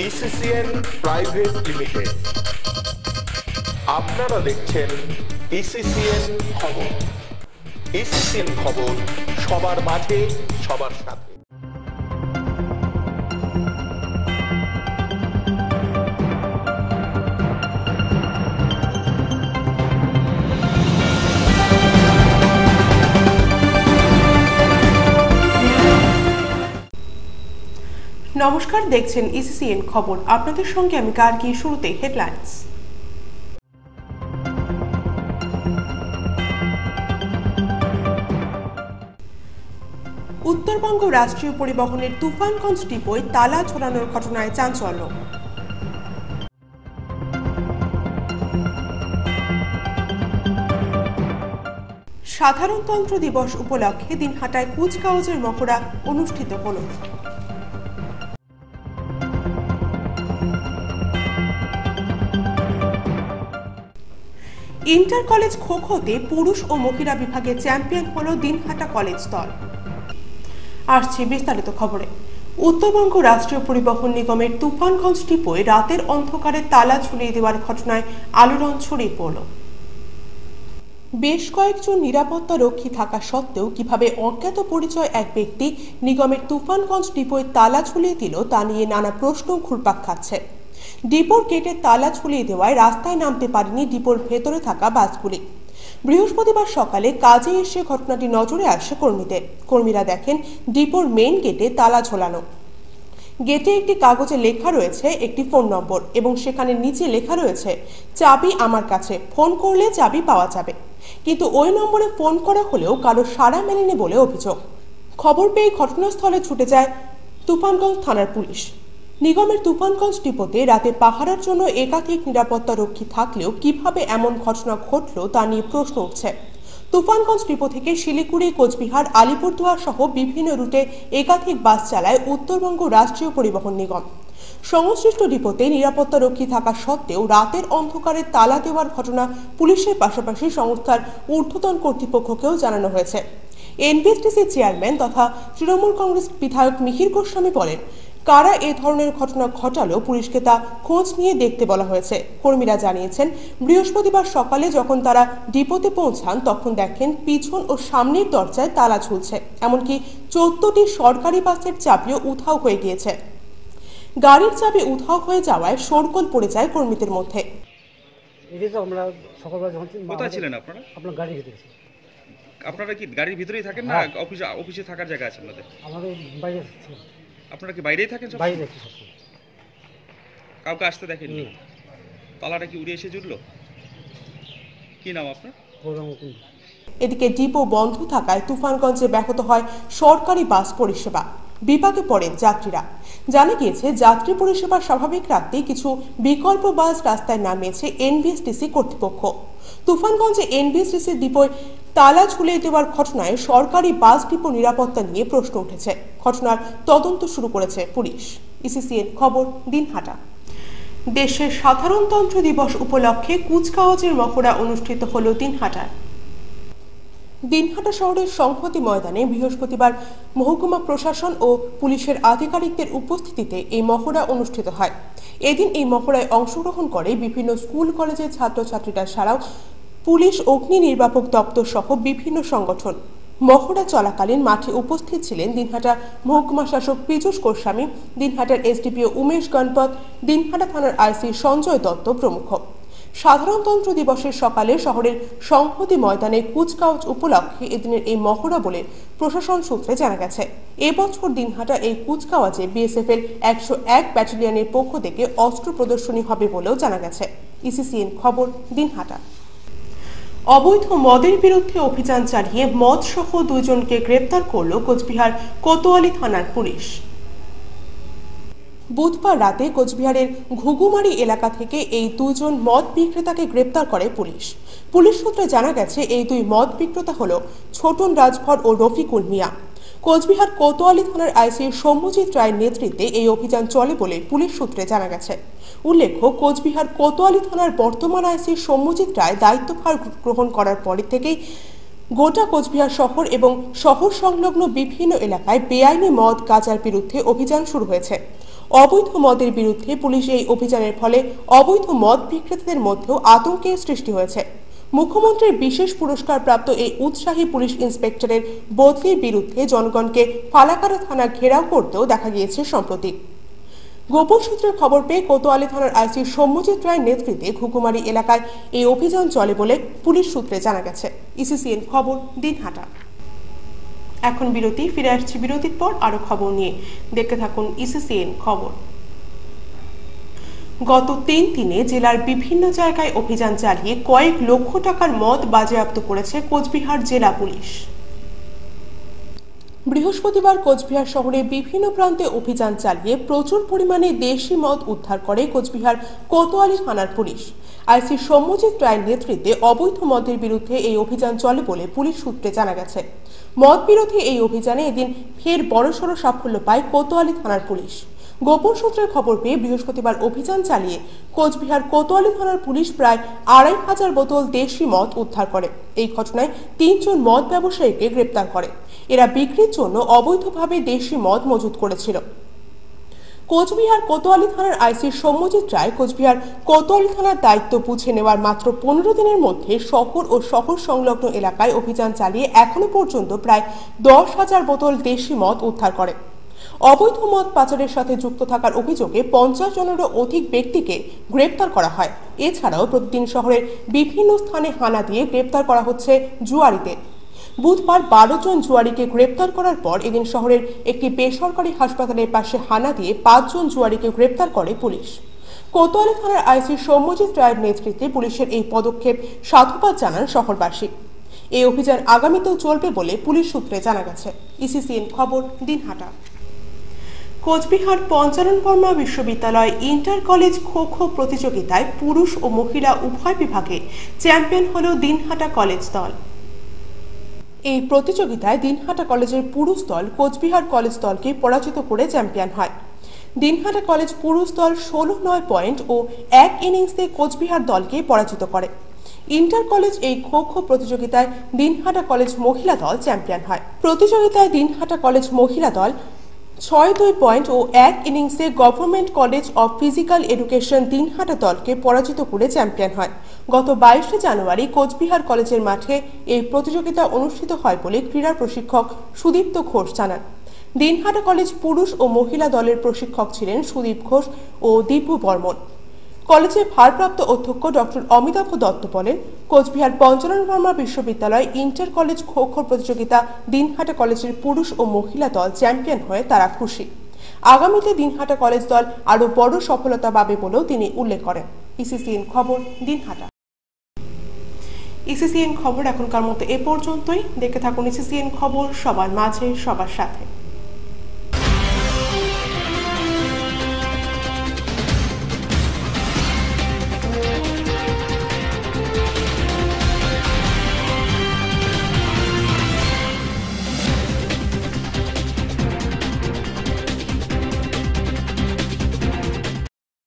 ইসিসিএন private limited. আপনারা দেখছেন ইসিসিএন খবর। ইসিসিএন খবর, সবার মাঝে সবার সাথে। নমস্কার, দেখছেন ইসিসিএন খবর। আপনাদের সঙ্গে আমি গার্গী। শুরুতে হেডলাইন্স। উত্তরবঙ্গ রাষ্ট্রীয় পরিবহনের তুফানগঞ্জ ডিপোয় তালা ঝোলানোর ঘটনায় চাঞ্চল্য। সাধারণতন্ত্র দিবস উপলক্ষে দিনহাটায় কুচকাওয়াজের মহড়া অনুষ্ঠিত হল। ইন্টার কলেজ খো-খোতে পুরুষ ও মহিলা বিভাগে চ্যাম্পিয়ন হল দিনহাটা কলেজ দল। আসছে বিস্তারিত খবরে। উত্তরবঙ্গ রাষ্ট্রীয় পরিবহন নিগমের তুফানগঞ্জ ডিপোয় রাতের অন্ধকারে তালা ঝুলিয়ে দেওয়ার ঘটনায় আলোড়ন ছড়িয়ে পড়ল। বেশ কয়েকজন নিরাপত্তা রক্ষী থাকা সত্ত্বেও কিভাবে অজ্ঞাত পরিচয় এক ব্যক্তি নিগমের তুফানগঞ্জ ডিপোয় তালা ঝুলিয়ে দিল তা নিয়ে নানা প্রশ্ন ঘুরপাক খাচ্ছে। ডিপোর গেটে তালা ঝুলিয়ে দেওয়ায় রাস্তায় নামতে পারেনি ডিপোর ভেতরে থাকা বাসগুলি। বৃহস্পতিবার সকালে কাজে এসে ঘটনাটি নজরে আসে কর্মীদের। কর্মীরা দেখেন ডিপোর মেইন গেটে তালা ঝোলানো। গেটে একটি কাগজে লেখা রয়েছে একটি ফোন নম্বর এবং সেখানে নিচে লেখা রয়েছে চাবি আমার কাছে, ফোন করলে চাবি পাওয়া যাবে। কিন্তু ওই নম্বরে ফোন করা হলেও কারো সাড়া মেলেনি বলে অভিযোগ। খবর পেয়ে ঘটনাস্থলে ছুটে যায় তুফানগঞ্জ থানার পুলিশ। নিগমের তুফানগঞ্জ ডিপোতে রাতে পাহারার জন্য একাধিক নিরাপত্তা রক্ষী থাকলেও কিভাবে এমন ঘটনা ঘটল তা নিয়ে প্রশ্ন উঠছে। তুফানগঞ্জ ডিপো থেকে শিলিগুড়ি, কোচবিহার, আলিপুরদুয়ার সহ বিভিন্ন রুটে একাধিক বাস চালায় উত্তরবঙ্গ রাষ্ট্রীয় পরিবহন নিগম। সংশ্লিষ্ট ডিপোতে নিরাপত্তা রক্ষী থাকা সত্ত্বেও রাতের অন্ধকারে তালা দেওয়ার ঘটনা পুলিশের পাশাপাশি সংস্থার ঊর্ধ্বতন কর্তৃপক্ষকেও জানানো হয়েছে। এনবিএসটিসি চেয়ারম্যান তথা তৃণমূল কংগ্রেস বিধায়ক মিহির গোস্বামী বলেন, কারা এ ধরনের ঘটনা ঘটালো পুলিশকে তা খোঁজ নিয়ে দেখতে বলা হয়েছে। কর্মীরা জানিয়েছেন, বৃহস্পতিবার সকালে যখন তারা ডিপোতে পৌঁছান তখন দেখেন পিছন ও সামনের দরজায় তালা ঝুলছে। এমনকি 14টি সরকারি বাসের চাবিও উধাও হয়ে গিয়েছে। গাড়ির চাবি উধাও হয়ে যাওয়ায় শোরগোল পড়ে যায় কর্মীদের মধ্যে। আমরা সকালবেলা যখন কোথায় ছিলেন আপনারা? আপনার গাড়ি ভিতরে। আপনারা কি গাড়ির ভিতরেই থাকেন না অফিসে থাকার জায়গা আছে আপনাদের? আমাদের বাইরে ছিল। আপনারা কি বাইরেই থাকেন? বাইরে থাকি সব। কাউকে আসতে দেখেননি? তালাটা কি উড়ে এসে জুটলো? কি নাম আপনার? এদিকে ডিপো বন্ধ থাকায় তুফানগঞ্জে ব্যাহত হয় সরকারি বাস পরিষেবা। বিপাকে পড়েন যাত্রীরা। জানা গিয়েছে, যাত্রী পরিষেবা স্বাভাবিক রাখতে কিছু বিকল্প বাস রাস্তায় নামিয়েছে এনবিএসটিসি কর্তৃপক্ষ। তুফানগঞ্জে এনবিএসটিসি ডিপোয় তালা ঝুলিয়ে দেওয়ার ঘটনায় সরকারি বাস ডিপো নিরাপত্তা নিয়ে প্রশ্ন উঠেছে। ঘটনার তদন্ত শুরু করেছে পুলিশ। ইসিসিএন খবর, দিনহাটা। দেশের সাধারণতন্ত্র দিবস উপলক্ষে কুচকাওয়াজের মহড়া অনুষ্ঠিত হল দিনহাটায়। দিনহাটা শহরের সংহতি ময়দানে বৃহস্পতিবার মহকুমা প্রশাসন ও পুলিশের আধিকারিকদের উপস্থিতিতে এই মহড়া অনুষ্ঠিত হয়। এদিন এই মহড়ায় অংশগ্রহণ করে বিভিন্ন স্কুল কলেজের ছাত্রছাত্রীরা ছাড়াও পুলিশ, অগ্নি নির্বাপক দপ্তর সহ বিভিন্ন সংগঠন। মহড়া চলাকালীন মাঠে উপস্থিত ছিলেন দিনহাটা মহকুমা শাসক পীযূষ গোস্বামী, দিনহাটার এসডিপিও উমেশ গণপত, দিনহাটা থানার আইসি সঞ্জয় দত্ত প্রমুখ। সাধারণতন্ত্র দিবসের সকালে শহরের সংহতি ময়দানে কুচকাওয়াজ উপলক্ষে এদিনের এই মহড়া বলে প্রশাসন সূত্রে জানা গেছে। এবছর দিনহাটা এই কুচকাওয়াজে বিএসএফ এর 101 ব্যাটালিয়নের পক্ষ থেকে অস্ত্র প্রদর্শনী হবে বলেও জানা গেছে। ইসিসিএন খবর, দিনহাটা। অবৈধ মদের বিরুদ্ধে অভিযান চালিয়ে মদ সহ 2 জনকে গ্রেপ্তার করল কোচবিহার কোতোয়ালি থানার পুলিশ। বুধবার রাতে কোচবিহারের ঘুঘুমারি এলাকা থেকে এই 2 জন মদ বিক্রেতাকে গ্রেপ্তার করে পুলিশ। পুলিশ সূত্রে জানা গেছে, এই 2 মদ বিক্রেতা হল ছোটন রাজভর ও রফিকুল মিয়া। কোচবিহার কোতোয়ালি থানার আইসি সৌম্যজিৎ রায়ের নেতৃত্বে এই অভিযান চলে বলে পুলিশ সূত্রে জানা গেছে। উল্লেখ্য, কোচবিহার কোতোয়ালি থানার বর্তমান আইসি সৌম্যজিৎ রায় দায়িত্বভার গ্রহণ করার পর থেকেই গোটা কোচবিহার শহর এবং শহর সংলগ্ন বিভিন্ন এলাকায় বেআইনি মদ গাঁজার বিরুদ্ধে অভিযান শুরু হয়েছে। অবৈধ মদের বিরুদ্ধে পুলিশ এই অভিযানের ফলে অবৈধ মদ বিক্রেতাদের মধ্যেও আতঙ্কের সৃষ্টি হয়েছে। মুখ্যমন্ত্রীর বিশেষ পুরস্কার প্রাপ্ত এই উৎসাহী পুলিশ ইন্সপেক্টরের বদলির বিরুদ্ধে জনগণকে ফালাকাটা থানা ঘেরাও করতেও দেখা গিয়েছে সম্প্রতি। গোপন সূত্রে খবর পেয়ে কোতোয়ালি থানার আইসি সৌম্যজিৎ রায়ের নেতৃত্বে ঘুঘুমারি এলাকায় এই অভিযান চলে বলে পুলিশ সূত্রে জানা গেছে। ইসিসিএন খবর, দিনহাটা। এখন বিরতি, ফিরে আসছি বিরতির পর আরো খবর নিয়ে। দেখতে থাকুন ইসিসিএন খবর। গত 3 দিনে জেলার বিভিন্ন জায়গায় অভিযান চালিয়ে কয়েক লক্ষ টাকার মদ বাজেয়াপ্ত করেছে কোচবিহার জেলা পুলিশ। বৃহস্পতিবার কোচবিহার শহরে বিভিন্ন প্রান্তে অভিযান চালিয়ে প্রচুর পরিমাণে দেশি মদ উদ্ধার করে কোচবিহার কোতোয়ালি থানার পুলিশ। আইসি সৌম্যজিৎ রায়ের নেতৃত্বে অবৈধ মদের বিরুদ্ধে এই অভিযান চলে বলে পুলিশ সূত্রে জানা গেছে। মদ বিরোধী এই অভিযানে এদিন ফের বড়সড় সাফল্য পায় কোতোয়ালি থানার পুলিশ। গোপন সূত্রের খবর পেয়ে বৃহস্পতিবার অভিযান চালিয়ে কোচবিহার কোতোয়ালি থানার পুলিশ প্রায় 2500 বোতল দেশি মদ উদ্ধার করে। এই ঘটনায় 3 জন মদ ব্যবসায়ীকে গ্রেপ্তার করে। এরা বিক্রির জন্য অবৈধভাবে দেশি মদ মজুত করেছিল। কোচবিহার কোতোয়ালি থানার আইসি সৌম্যজিৎ রায় কোচবিহার কোতোয়ালি থানার দায়িত্ব বুঝে নেওয়ার মাত্র 15 দিনের মধ্যে শহর ও শহর সংলগ্ন এলাকায় অভিযান চালিয়ে এখনো পর্যন্ত প্রায় 10,000 বোতল দেশি মদ উদ্ধার করে। অবৈধ মদ পাচারের সাথে যুক্ত থাকার অভিযোগে 50 জনেরও অধিক ব্যক্তিকে গ্রেপ্তার করা হয়। এছাড়াও প্রতিদিন শহরের বিভিন্ন স্থানে হানা দিয়ে গ্রেপ্তার করা হচ্ছে জুয়ারিদের। বুধবার 12 জন জুয়ারিকে গ্রেপ্তার করার পর এদিন শহরের একটি বেসরকারি হাসপাতালের পাশে হানা দিয়ে 5 জন জুয়ারিকে গ্রেপ্তার করে পুলিশ। কোতোয়ালি থানার আইসি সৌম্যজিৎ রায়ের নেতৃত্বে পুলিশের এই পদক্ষেপ সাধুবাদ জানান শহরবাসী। এই অভিযান আগামীতেও চলবে বলে পুলিশ সূত্রে জানা গেছে। ইসিসিএন খবর, দিনহাটা। কোচবিহার পঞ্চানন বর্মা বিশ্ববিদ্যালয় ইন্টার কলেজ খো খো প্রতিযোগিতায় পুরুষ ও মহিলা উভয় বিভাগে চ্যাম্পিয়ন হল দিনহাটা কলেজ দল। এই প্রতিযোগিতায় দিনহাটা কলেজের পুরুষ দল কোচবিহার কলেজ দলকে পরাজিত করে চ্যাম্পিয়ন হয়। দিনহাটা কলেজ পুরুষ দল 16-9 পয়েন্ট ও 1 ইনিংসে কোচবিহার দলকে পরাজিত করে। ইন্টার কলেজ এই খো খো প্রতিযোগিতায় দিনহাটা কলেজ মহিলা দল চ্যাম্পিয়ন হয়। প্রতিযোগিতায় দিনহাটা কলেজ মহিলা দল 6-2 পয়েন্ট ও 1 ইনিংসে government college of physical education Dinhata দলকে পরাজিত করে চ্যাম্পিয়ন হয়। গত 22 জানুয়ারি কোচবিহার কলেজের মাঠে এই প্রতিযোগিতা অনুষ্ঠিত হয় বলে ক্রীড়া প্রশিক্ষক সুদীপ্ত ঘোষ জানান। দিনহাটা কলেজ পুরুষ ও মহিলা দলের প্রশিক্ষক ছিলেন সুদীপ ঘোষ ও দীপু বর্মন। কলেজের ভারপ্রাপ্ত অধ্যক্ষ ডক্টর অমিতাভ দত্ত বলেন, কোচবিহার পঞ্চানন বর্মা বিশ্ববিদ্যালয় ইন্টার কলেজ খো খো প্রতিযোগিতা দিনহাটা কলেজের পুরুষ ও মহিলা দল চ্যাম্পিয়ন হয়ে তারা খুশি। আগামীতে দিনহাটা কলেজ দল আরো বড় সফলতা পাবে বলেও তিনি উল্লেখ করেন। ইসিসিএন খবর, দিনহাটা। ইসিসিএন খবর এখনকার মতো এ পর্যন্তই। দেখতে থাকুন ইসিসিএন খবর, সবার মাঝে সবার সাথে।